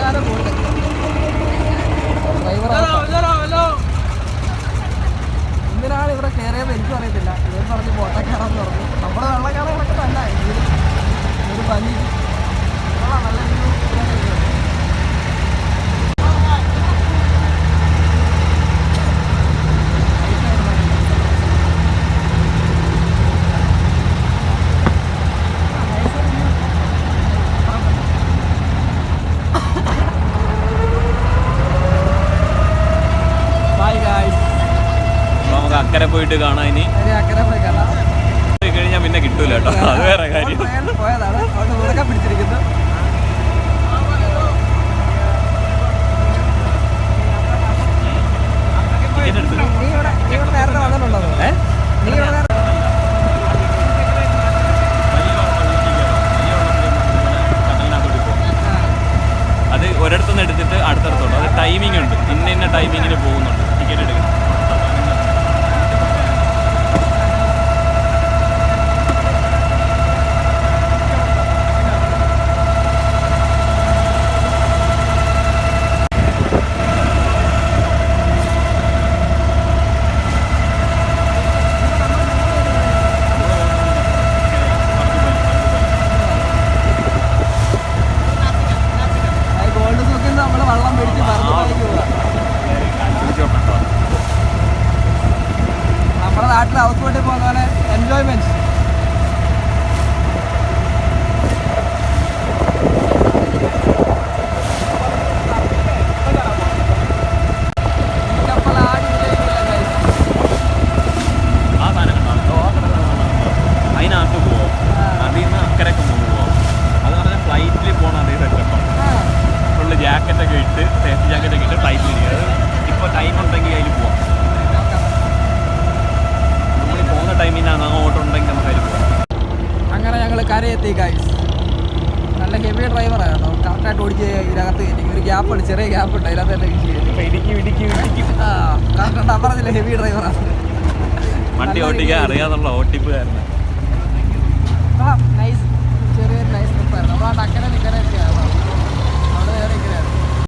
വെള്ളക്കാലം കൂടുതൽ എന്തിനാണ് ഇവിടെ കയറിയത് എനിക്കും അറിയത്തില്ല. ഇവർ പറഞ്ഞ് ബോട്ടെ കയറാമെന്ന് പറഞ്ഞു. നമ്മുടെ വെള്ളക്കാലങ്ങളൊക്കെ തന്നെ ഒരു പനി നല്ല അക്കരെ പോയിട്ട് കാണാൻ. ഇനി അക്കരെ പോയി കാണാം. കഴിഞ്ഞാൽ പിന്നെ കിട്ടൂല കേട്ടോ, അത് വേറെ കാര്യം. പോയതാണ് അവിടെ ഉറക്കം പിടിച്ചിരിക്കുന്നത്. നീ ഇവിടെ നേരത്തെ വന്നിട്ടുണ്ടോ? നീ ഇവിടെ അത് ഒരിടത്തുനിന്ന് എടുത്തിട്ട് അടുത്തടുത്തോട്ട്. അത് ടൈമിംഗ് ഉണ്ട്, ഇന്ന ടൈമിങ്ങിന് പോകുന്നുണ്ട് ടിക്കറ്റ് എടുക്കുന്നത്. നമ്മുടെ നാട്ടിൽ ഹൗസ് ബോട്ടിൽ പോകുന്ന പോലെ എൻജോയ്മെന്റ്. അതിനകത്ത് പോവും, അതിൽ നിന്ന് അക്കരൊക്കെ പോവാം. അത് പറഞ്ഞാൽ ഫ്ലൈറ്റിൽ പോകണം. അതേ സെറ്റപ്പം ഫുള്ള് ജാക്കറ്റൊക്കെ ഇട്ട്, സേഫ്റ്റി ജാക്കറ്റൊക്കെ ഇട്ട് ഫ്ലൈറ്റിൽ ഇരിക്കുക. അത് ഇപ്പോൾ ടൈം ഉണ്ടെങ്കിൽ അതിൽ പോവാം. നമ്മൾ പോകുന്ന ടൈമിനാണ് അങ്ങോട്ടുണ്ടെങ്കിൽ നമുക്ക് അതിൽ പോകാം. അങ്ങനെ ഞങ്ങൾ കരയെത്തി ഗൈസ്. നല്ല ഹെവി ഡ്രൈവറാണ്, കറക്റ്റായിട്ട് ഓടിച്ച് ഇതിനകത്ത് കയറ്റി. ഒരു ഗ്യാപ്പ് ഉണ്ട്, ചെറിയ ഗ്യാപ്പ് ഉണ്ട്, അതിനകത്ത് തന്നെ ഇടിക്കും. കറക്റ്റ് പറഞ്ഞില്ല, ഹെവി ഡ്രൈവറാണ്. വണ്ടി ഓടിക്കാൻ അറിയാന്നുള്ള ഓട്ടിപ്പുകാരന്. നൈസ്, ചെറിയൊരു നൈസ് ട്രിപ്പായിരുന്നു. നമ്മൾ ആ അക്കരെ നിൽക്കാനൊക്കെയാണ്.